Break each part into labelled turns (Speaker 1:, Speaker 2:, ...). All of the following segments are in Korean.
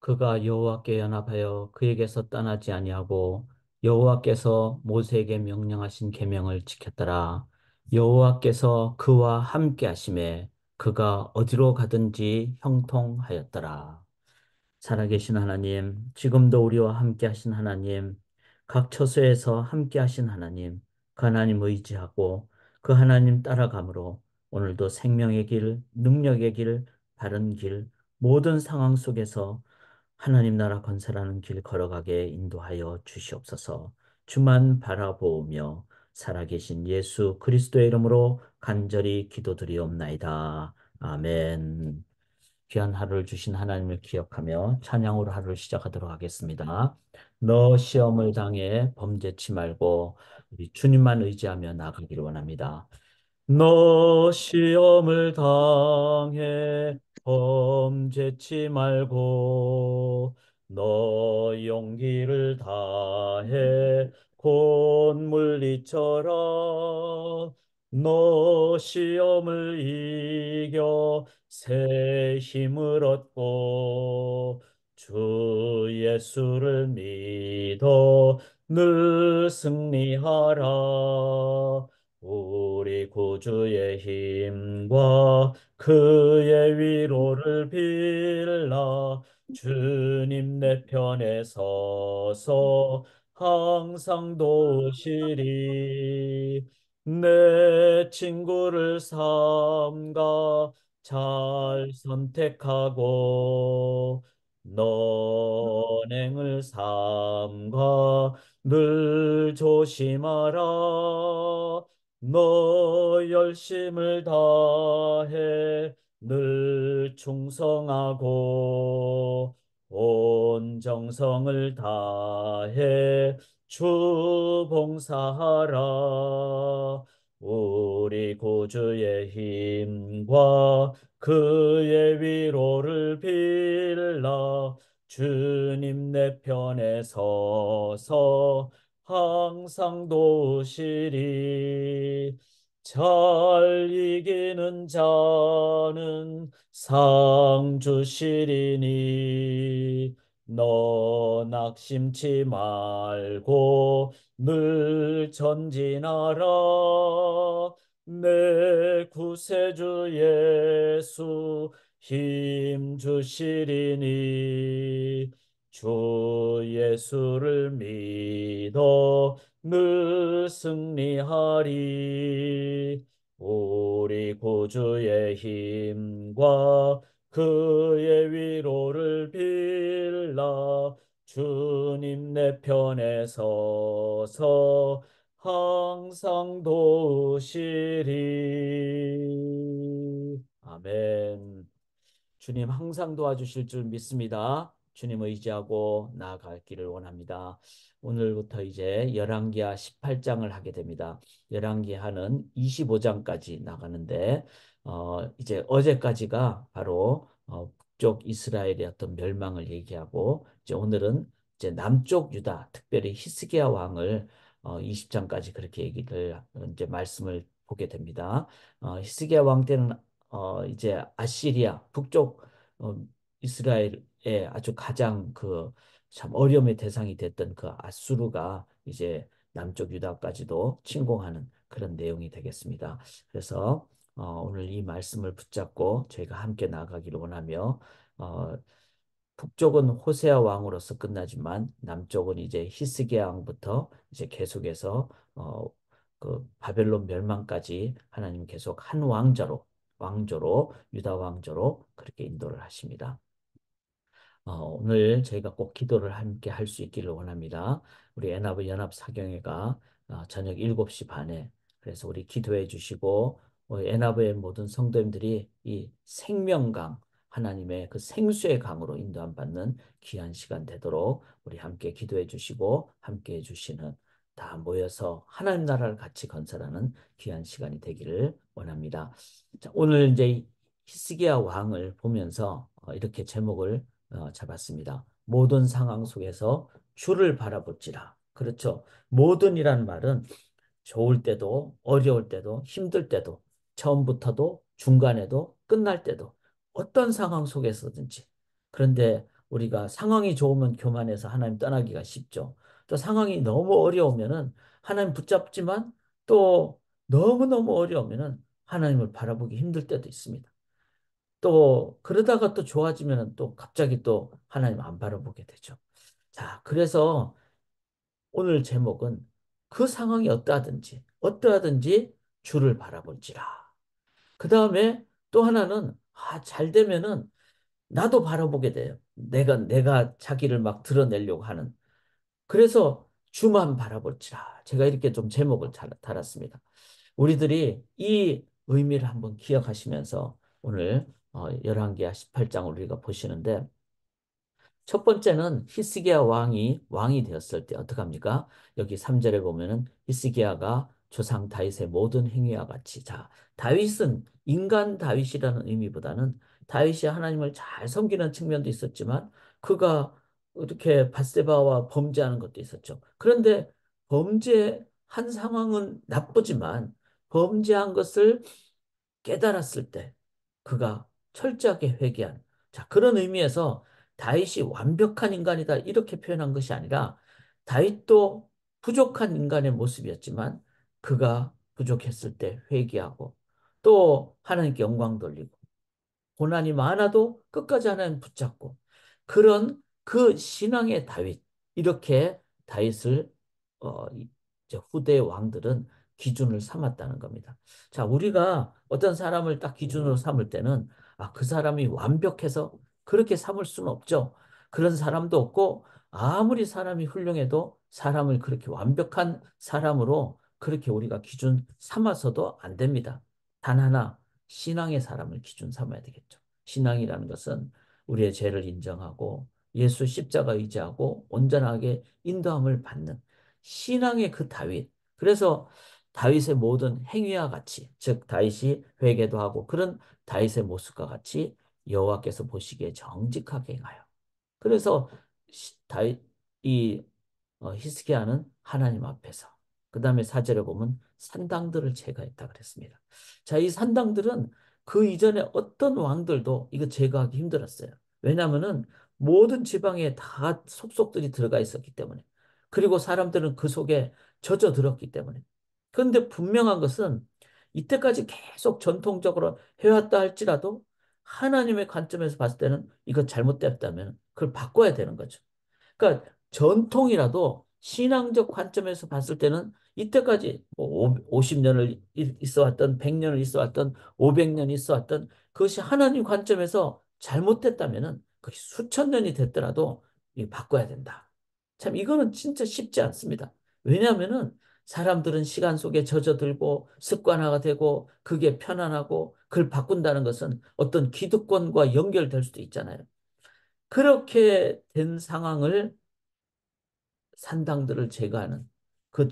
Speaker 1: 그가 여호와께 연합하여 그에게서 떠나지 아니하고 여호와께서 모세에게 명령하신 계명을 지켰더라. 여호와께서 그와 함께 하심에 그가 어디로 가든지 형통하였더라. 살아계신 하나님, 지금도 우리와 함께 하신 하나님, 각 처소에서 함께 하신 하나님, 그 하나님 의지하고 그 하나님 따라감으로 오늘도 생명의 길, 능력의 길, 바른 길, 모든 상황 속에서 하나님 나라 건설하는 길 걸어가게 인도하여 주시옵소서. 주만 바라보며 살아계신 예수 그리스도의 이름으로 간절히 기도드리옵나이다. 아멘. 귀한 하루를 주신 하나님을 기억하며 찬양으로 하루를 시작하도록 하겠습니다. 너 시험을 당해 범죄치 말고 우리 주님만 의지하며 나가기를 원합니다. 너 시험을 당해 범죄치 말고 너 용기를 다해 곧 물리쳐라. 너 시험을 이겨 새 힘을 얻고 주 예수를 믿어 늘 승리하라. 우리 구주의 힘과 그의 위로를 빌라. 주님 내 편에 서서 항상 도우시리. 내 친구를 삼가 잘 선택하고 너행을 삼가 늘 조심하라. 너 열심을 다해 늘 충성하고 온 정성을 다해 주 봉사하라. 우리 구주의 힘과 그의 위로를 빌라. 주님 내 편에 서서 항상 도우시리. 잘 이기는 자는 상 주시리니 너 낙심치 말고 늘 전진하라. 내 구세주 예수 힘 주시리니 주 예수를 믿어 늘 승리하리. 우리 구주의 힘과 그의 위로를 빌라. 주님 내 편에 서서 항상 도우시리. 아멘. 주님 항상 도와주실 줄 믿습니다. 주님 의지하고 나아갈 길을 원합니다. 오늘부터 이제 열왕기하 18장을 하게 됩니다. 열왕기하는 25장까지 나가는데 이제 어제까지가 바로 북쪽 이스라엘의 어떤 멸망을 얘기하고 이제 오늘은 이제 남쪽 유다, 특별히 히스기야 왕을 20장까지 그렇게 얘기를 이제 말씀을 보게 됩니다. 히스기야 왕 때는 이제 아시리아 북쪽 어, 이스라엘의 아주 가장 그 참 어려움의 대상이 됐던 그 아수르가 이제 남쪽 유다까지도 침공하는 그런 내용이 되겠습니다. 그래서 오늘 이 말씀을 붙잡고 저희가 함께 나가기를 원하며 어, 북쪽은 호세아 왕으로서 끝나지만 남쪽은 이제 히스기야 왕부터 이제 계속해서 그 바벨론 멸망까지 하나님 계속 한 왕조로 유다 왕조로 그렇게 인도를 하십니다. 오늘 저희가 꼭 기도를 함께 할 수 있기를 원합니다. 우리 애나브 연합 사경회가 저녁 7시 반에 그래서 우리 기도해 주시고 애나브의 모든 성도님들이 이 생명강 하나님의 그 생수의 강으로 인도함 받는 귀한 시간 되도록 우리 함께 기도해 주시고 함께 해 주시는 다 모여서 하나님 나라를 같이 건설하는 귀한 시간이 되기를 원합니다. 자, 오늘 이제 히스기야 왕을 보면서 이렇게 제목을 잡았습니다. 모든 상황 속에서 주를 바라볼지라. 그렇죠. 모든이란 말은 좋을 때도 어려울 때도 힘들 때도 처음부터도 중간에도 끝날 때도 어떤 상황 속에서든지 그런데 우리가 상황이 좋으면 교만해서 하나님 떠나기가 쉽죠. 또 상황이 너무 어려우면은 하나님 붙잡지만 또 너무너무 어려우면은 하나님을 바라보기 힘들 때도 있습니다. 또 그러다가 또 좋아지면은 또 갑자기 또 하나님 안 바라보게 되죠. 자, 그래서 오늘 제목은 그 상황이 어떠하든지 주를 바라볼지라. 그 다음에 또 하나는 잘 되면은 나도 바라보게 돼요. 내가 자기를 막 드러내려고 하는. 그래서 주만 바라볼지라. 제가 이렇게 좀 제목을 달았습니다. 우리들이 이 의미를 한번 기억하시면서 오늘 열왕기하 18장을 우리가 보시는데 첫 번째는 히스기야 왕이 되었을 때 어떡합니까? 여기 3절에 보면은 히스기야가 조상 다윗의 모든 행위와 같이 다윗은 인간 다윗이라는 의미보다는 다윗이 하나님을 잘 섬기는 측면도 있었지만 그가 이렇게 밧세바와 범죄하는 것도 있었죠. 그런데 범죄한 상황은 나쁘지만 범죄한 것을 깨달았을 때 그가 철저하게 회개한 그런 의미에서 다윗이 완벽한 인간이다 이렇게 표현한 것이 아니라 다윗도 부족한 인간의 모습이었지만 그가 부족했을 때 회개하고 또 하나님께 영광 돌리고 고난이 많아도 끝까지 하나님 붙잡고 그런 그 신앙의 다윗 이렇게 다윗을 이제 후대 왕들은 기준을 삼았다는 겁니다. 자, 우리가 어떤 사람을 딱 기준으로 삼을 때는 그 사람이 완벽해서 그렇게 삼을 수는 없죠. 그런 사람도 없고 아무리 사람이 훌륭해도 사람을 그렇게 완벽한 사람으로 그렇게 우리가 기준 삼아서도 안 됩니다. 단 하나 신앙의 사람을 기준 삼아야 되겠죠. 신앙이라는 것은 우리의 죄를 인정하고 예수 십자가 의지하고 온전하게 인도함을 받는 신앙의 그 다윗. 그래서 다윗의 모든 행위와 같이, 즉 다윗이 회개도 하고 그런 다윗의 모습과 같이 여호와께서 보시기에 정직하게 행하여. 그래서 다윗 이 히스기야는 하나님 앞에서 그 다음에 사절에 보면 산당들을 제거했다 그랬습니다. 자, 이 산당들은 그 이전에 어떤 왕들도 이거 제거하기 힘들었어요. 왜냐하면은 모든 지방에 다 속속들이 들어가 있었기 때문에 그리고 사람들은 그 속에 젖어 들었기 때문에 그런데 분명한 것은 이때까지 계속 전통적으로 해왔다 할지라도 하나님의 관점에서 봤을 때는 이거 잘못됐다면 그걸 바꿔야 되는 거죠. 그러니까 전통이라도 신앙적 관점에서 봤을 때는 이때까지 뭐 50년을 있어 왔던 100년을 있어 왔던 500년 있어 왔던 그것이 하나님 관점에서 잘못됐다면은 그것이 수천 년이 됐더라도 이 바꿔야 된다. 참 이거는 진짜 쉽지 않습니다. 왜냐하면은 사람들은 시간 속에 젖어들고 습관화가 되고 그게 편안하고 그걸 바꾼다는 것은 어떤 기득권과 연결될 수도 있잖아요. 그렇게 된 상황을 산당들을 제거하는 그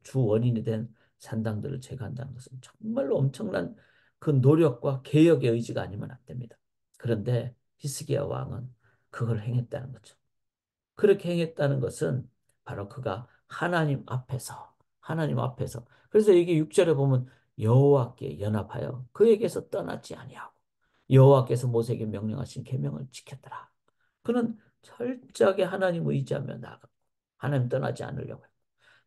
Speaker 1: 주 원인이 된 산당들을 제거한다는 것은 정말로 엄청난 그 노력과 개혁의 의지가 아니면 안 됩니다. 그런데 히스기야 왕은 그걸 행했다는 거죠. 그렇게 행했다는 것은 바로 그가 하나님 앞에서 그래서 이게 6절에 보면 여호와께 연합하여 그에게서 떠나지 아니하고 여호와께서 모세에게 명령하신 계명을 지켰더라. 그는 철저하게 하나님 의지하며 나아가 하나님 떠나지 않으려고 해요.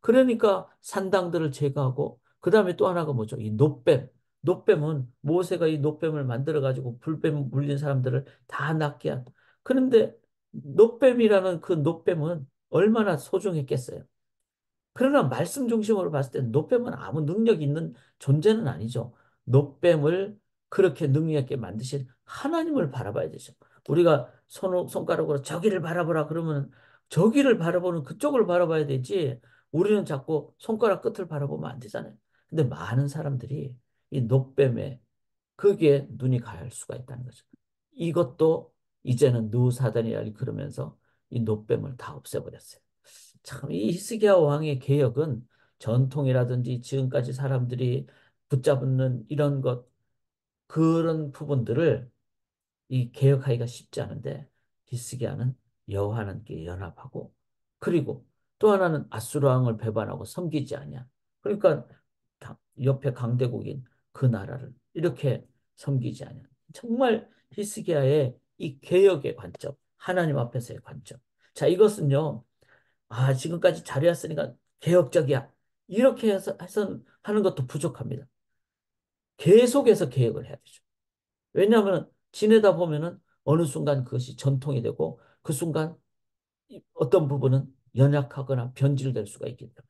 Speaker 1: 그러니까 산당들을 제거하고 그 다음에 또 하나가 뭐죠? 이 노뱀. 노뱀은 모세가 이 노뱀을 만들어 가지고 불뱀 물린 사람들을 다 낫게 한. 그런데 노뱀이라는 그 노뱀은 얼마나 소중했겠어요. 그러나 말씀 중심으로 봤을 때 노뱀은 아무 능력 있는 존재는 아니죠. 노뱀을 그렇게 능력 있게 만드신 하나님을 바라봐야 되죠. 우리가 손가락으로 저기를 바라보라 그러면 저기를 바라보는 그쪽을 바라봐야 되지. 우리는 자꾸 손가락 끝을 바라보면 안 되잖아요. 근데 많은 사람들이 이 노뱀에 그게 눈이 가할 수가 있다는 거죠. 이것도 이제는 느사단이라 그러면서 이 노뱀을 다 없애버렸어요. 참, 이 히스기야 왕의 개혁은 전통이라든지 지금까지 사람들이 붙잡는 이런 그런 부분들을 이 개혁하기가 쉽지 않은데 히스기야는 여호와 하나님께 연합하고 그리고 또 하나는 아수르 왕을 배반하고 섬기지 아니야. 그러니까 옆에 강대국인 그 나라를 이렇게 섬기지 아니야. 정말 히스기야의 이 개혁의 관점, 하나님 앞에서의 관점. 자, 이것은요. 지금까지 잘해왔으니까 개혁적이야. 이렇게 해서 하는 것도 부족합니다. 계속해서 개혁을 해야 되죠. 왜냐하면 지내다 보면은 어느 순간 그것이 전통이 되고 그 순간 어떤 부분은 연약하거나 변질될 수가 있기 때문에.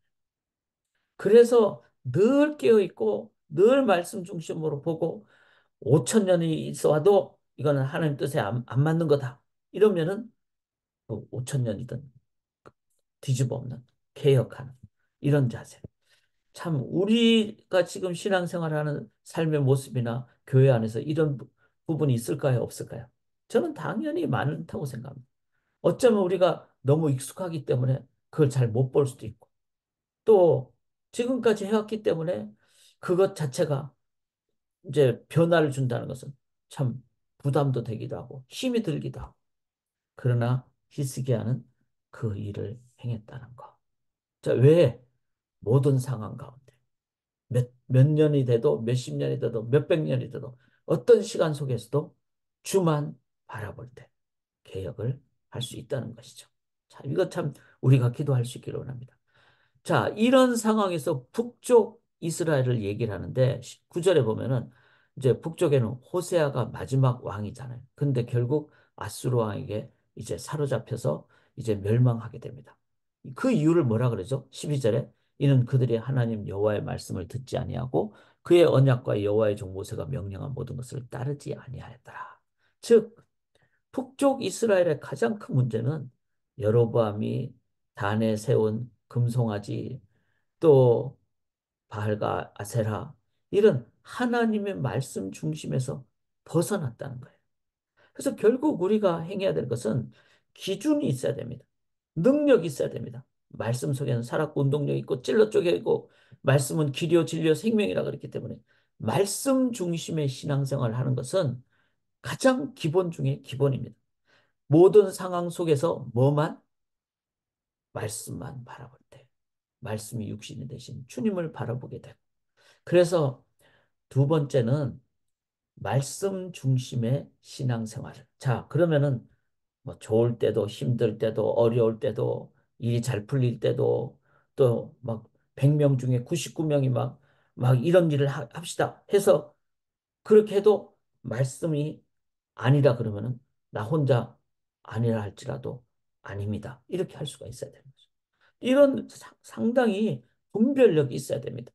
Speaker 1: 그래서 늘 깨어 있고 늘 말씀 중심으로 보고 5천 년이 있어와도 이거는 하나님 뜻에 안 맞는 거다. 이러면은 5천 년이든 뒤집어 엎는 개혁하는 이런 자세. 참 우리가 지금 신앙생활하는 삶의 모습이나 교회 안에서 이런 부분이 있을까요? 없을까요? 저는 당연히 많다고 생각합니다. 어쩌면 우리가 너무 익숙하기 때문에 그걸 잘 못 볼 수도 있고 또 지금까지 해왔기 때문에 그것 자체가 이제 변화를 준다는 것은 참 부담도 되기도 하고 힘이 들기도 하고 그러나 히스기야는 그 일을 행했다는 거. 자, 왜 모든 상황 가운데 몇 년이 돼도 몇십 년이 돼도 몇백 년이 돼도 어떤 시간 속에서도 주만 바라볼 때 개혁을 할 수 있다는 것이죠. 자, 이거 참 우리가 기도할 수 있기를 원합니다. 자, 이런 상황에서 북쪽 이스라엘을 얘기를 하는데 9절에 보면은 이제 북쪽에는 호세아가 마지막 왕이잖아요. 근데 결국 아수르 왕에게 이제 사로잡혀서 이제 멸망하게 됩니다. 그 이유를 뭐라 그러죠? 12절에 이는 그들이 하나님 여호와의 말씀을 듣지 아니하고 그의 언약과 여호와의 종 모세가 명령한 모든 것을 따르지 아니하였더라. 즉 북쪽 이스라엘의 가장 큰 문제는 여로보암이 단에 세운 금송아지 또 바알과 아세라 이런 하나님의 말씀 중심에서 벗어났다는 거예요. 그래서 결국 우리가 행해야 될 것은 기준이 있어야 됩니다. 능력이 있어야 됩니다. 말씀 속에는 살았고 운동력 있고 찔러 쪼개 있고 말씀은 길이요 진리요 생명이라 그랬기 때문에 말씀 중심의 신앙생활을 하는 것은 가장 기본 중에 기본입니다. 모든 상황 속에서 뭐만? 말씀만 바라볼 때. 말씀이 육신이 되신 주님을 바라보게 되고. 그래서 두 번째는 말씀 중심의 신앙생활. 자, 그러면은 뭐 좋을 때도 힘들 때도 어려울 때도 일이 잘 풀릴 때도 또 막 100명 중에 99명이 막 이런 일을 합시다 해서 그렇게 해도 말씀이 아니라 그러면은 나 혼자 아니라 할지라도 아닙니다. 이렇게 할 수가 있어야 되는 거죠. 이런 상당히 분별력이 있어야 됩니다.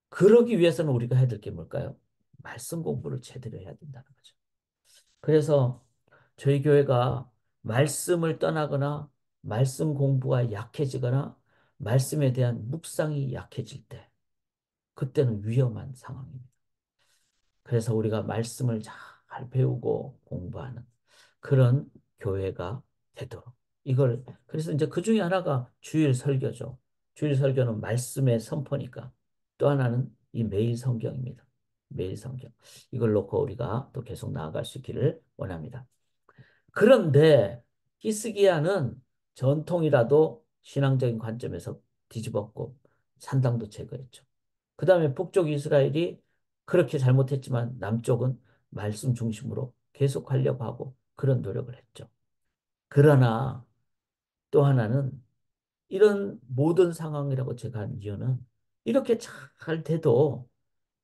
Speaker 1: 그러기 위해서는 우리가 해야 될 게 뭘까요? 말씀 공부를 제대로 해야 된다는 거죠. 그래서 저희 교회가 말씀을 떠나거나 말씀 공부가 약해지거나 말씀에 대한 묵상이 약해질 때 그때는 위험한 상황입니다. 그래서 우리가 말씀을 잘 배우고 공부하는 그런 교회가 되도록 이걸 그래서 이제 그 중에 하나가 주일 설교죠. 주일 설교는 말씀의 선포니까 또 하나는 이 매일 성경입니다. 매일 성경. 이걸 놓고 우리가 또 계속 나아갈 수 있기를 원합니다. 그런데 히스기야는 전통이라도 신앙적인 관점에서 뒤집었고 산당도 제거했죠. 그 다음에 북쪽 이스라엘이 그렇게 잘못했지만 남쪽은 말씀 중심으로 계속 하려고 하고 그런 노력을 했죠. 그러나 또 하나는 이런 모든 상황이라고 제가 한 이유는 이렇게 잘 돼도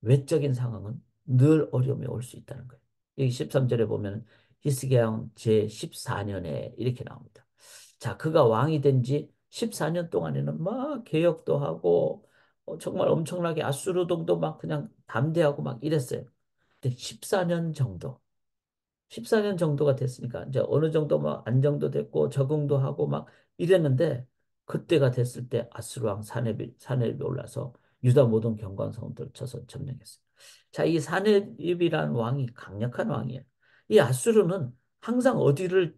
Speaker 1: 외적인 상황은 늘 어려움이 올 수 있다는 거예요. 여기 13절에 보면 히스기야 왕 제14년에 이렇게 나옵니다. 자, 그가 왕이 된 지 14년 동안에는 막 개혁도 하고 정말 엄청나게 아수르동도 막 그냥 담대하고 막 이랬어요. 근데 14년 정도 14년 정도가 됐으니까 이제 어느 정도 막 안정도 됐고 적응도 하고 막 이랬는데 그때가 됐을 때 아수르 왕 사네립이 올라서 유다 모든 경관성들을 쳐서 점령했어요. 자, 이 사네립이라는 왕이 강력한 왕이에요. 이 아수르는 항상 어디를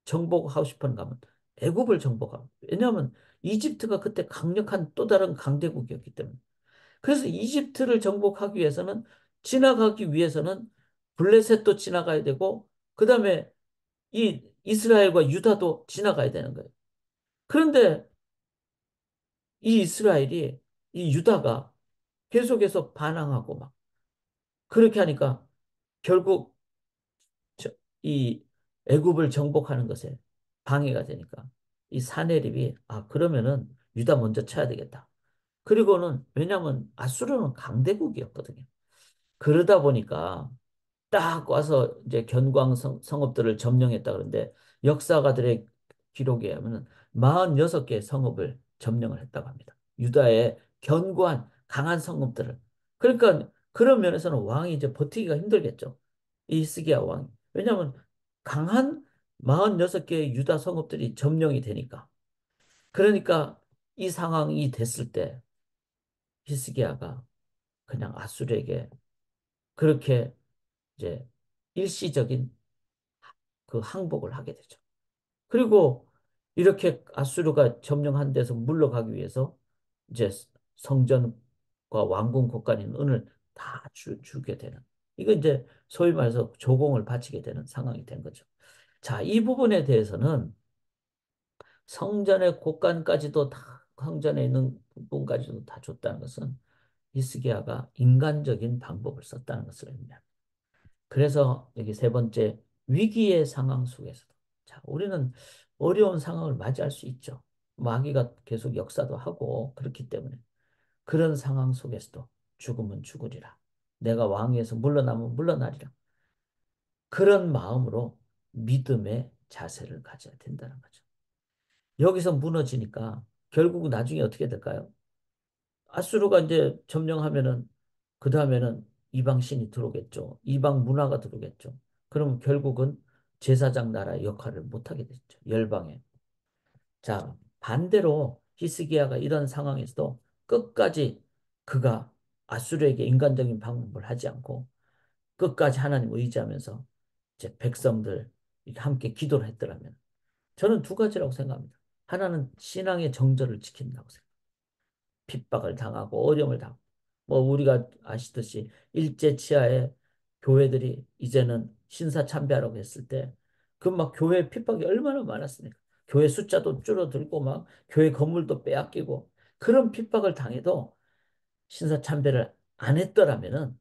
Speaker 1: 정복하고 싶은가 하면 애굽을 정복하고 왜냐하면 이집트가 그때 강력한 또 다른 강대국이었기 때문에 그래서 이집트를 정복하기 위해서는 지나가기 위해서는 블레셋도 지나가야 되고 그다음에 이 이스라엘과 유다도 지나가야 되는 거예요. 그런데 이 이스라엘이 이 유다가 계속해서 반항하고 막 그렇게 하니까 결국 저, 이 애굽을 정복하는 것에 방해가 되니까 이 사내립이 그러면은 유다 먼저 쳐야 되겠다. 그리고는 왜냐하면 아수르는 강대국이었거든요. 그러다 보니까 딱 와서 이제 견고한 성읍들을 점령했다 그러는데 역사가들의 기록에 하면은 46개 성읍을 점령을 했다고 합니다. 유다의 견고한 강한 성읍들을. 그러니까 그런 면에서는 왕이 이제 버티기가 힘들겠죠. 이 히스기야 왕이. 왜냐하면 강한 46개의 유다 성읍들이 점령이 되니까. 그러니까 이 상황이 됐을 때 히스기야가 그냥 아수르에게 그렇게 이제 일시적인 그 항복을 하게 되죠. 그리고 이렇게 아수르가 점령한 데서 물러가기 위해서 이제 성전과 왕궁 곳간에 있는 은을 다 주게 되는. 이거 이제 소위 말해서 조공을 바치게 되는 상황이 된 거죠. 자, 이 부분에 대해서는 성전의 곳간까지도 다 성전에 있는 부분까지도 다 줬다는 것은 히스기야가 인간적인 방법을 썼다는 것을 의미합니다. 그래서 여기 세 번째 위기의 상황 속에서도 자, 우리는 어려운 상황을 맞이할 수 있죠. 마귀가 계속 역사도 하고 그렇기 때문에 그런 상황 속에서도 죽으면 죽으리라. 내가 왕위에서 물러나면 물러나리라. 그런 마음으로 믿음의 자세를 가져야 된다는 거죠. 여기서 무너지니까 결국 나중에 어떻게 될까요? 아수르가 이제 점령하면은 그 다음에는 이방 신이 들어오겠죠. 이방 문화가 들어오겠죠. 그럼 결국은 제사장 나라의 역할을 못하게 됐죠. 열방에. 자, 반대로 히스기야가 이런 상황에서도 끝까지 그가 아수르에게 인간적인 방법을 하지 않고 끝까지 하나님 의지하면서 이제 백성들 함께 기도를 했더라면 저는 두 가지라고 생각합니다. 하나는 신앙의 정절을 지킨다고 생각합니다. 핍박을 당하고 어려움을 당하고 뭐 우리가 아시듯이 일제 치하에 교회들이 이제는 신사참배하라고 했을 때 그 막 교회 핍박이 얼마나 많았습니까? 교회 숫자도 줄어들고 막 교회 건물도 빼앗기고 그런 핍박을 당해도 신사참배를 안 했더라면은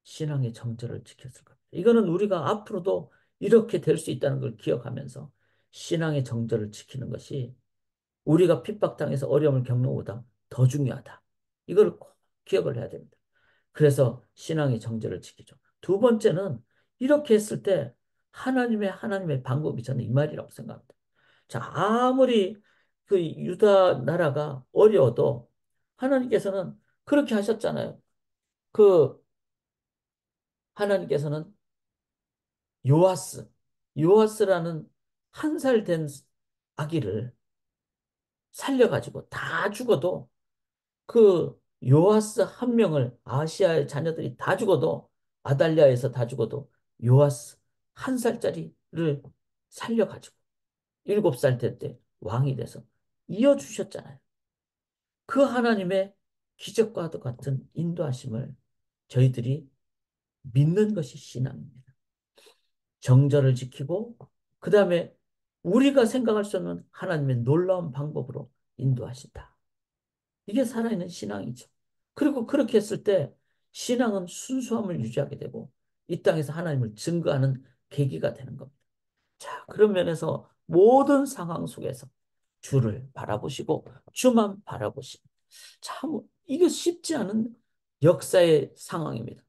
Speaker 1: 신앙의 정절을 지켰을 겁니다. 이거는 우리가 앞으로도 이렇게 될 수 있다는 걸 기억하면서 신앙의 정절을 지키는 것이 우리가 핍박당해서 어려움을 겪는 것보다 더 중요하다. 이걸 꼭 기억을 해야 됩니다. 그래서 신앙의 정절을 지키죠. 두 번째는 이렇게 했을 때 하나님의 방법이 저는 이 말이라고 생각합니다. 자, 아무리 그 유다 나라가 어려워도 하나님께서는 그렇게 하셨잖아요. 그 하나님께서는 요아스, 요아스라는 1살 된 아기를 살려가지고 다 죽어도 그 요아스 한 명을 아시아의 자녀들이 다 죽어도 아달랴에서 다 죽어도 요아스 1살짜리를 살려가지고 7살 때 왕이 돼서 이어주셨잖아요. 그 하나님의 기적과도 같은 인도하심을 저희들이 믿는 것이 신앙입니다. 정절을 지키고 그 다음에 우리가 생각할 수 없는 하나님의 놀라운 방법으로 인도하신다. 이게 살아있는 신앙이죠. 그리고 그렇게 했을 때 신앙은 순수함을 유지하게 되고 이 땅에서 하나님을 증거하는 계기가 되는 겁니다. 자, 그런 면에서 모든 상황 속에서 주를 바라보시고 주만 바라보시고 참 이게 쉽지 않은 역사의 상황입니다.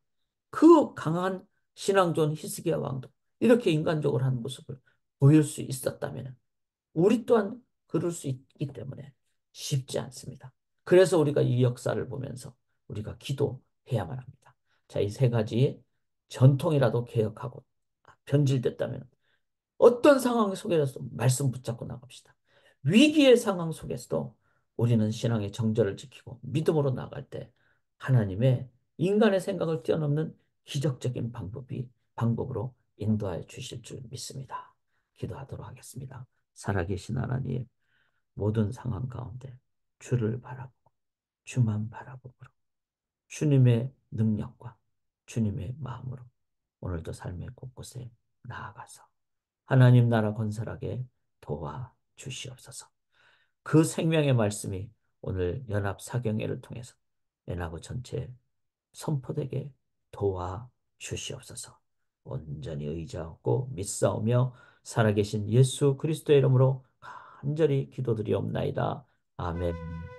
Speaker 1: 그 강한 신앙 좋은 히스기야 왕도 이렇게 인간적으로 한 모습을 보일 수 있었다면 우리 또한 그럴 수 있기 때문에 쉽지 않습니다. 그래서 우리가 이 역사를 보면서 우리가 기도해야만 합니다. 자, 이 세 가지 전통이라도 개혁하고 변질됐다면 어떤 상황 속에서도 말씀 붙잡고 나갑시다. 위기의 상황 속에서도 우리는 신앙의 정절을 지키고 믿음으로 나갈 때 하나님의 인간의 생각을 뛰어넘는 기적적인 방법으로 인도하여 주실 줄 믿습니다. 기도하도록 하겠습니다. 살아계신 하나님, 모든 상황 가운데 주를 바라보고 주만 바라보고 주님의 능력과 주님의 마음으로 오늘도 삶의 곳곳에 나아가서 하나님 나라 건설하게 도와주시옵소서. 그 생명의 말씀이 오늘 연합 사경회를 통해서 연합의 전체 선포되게 도와주시옵소서. 온전히 의지하고 믿사오며 살아계신 예수 그리스도의 이름으로 간절히 기도드리옵나이다. 아멘.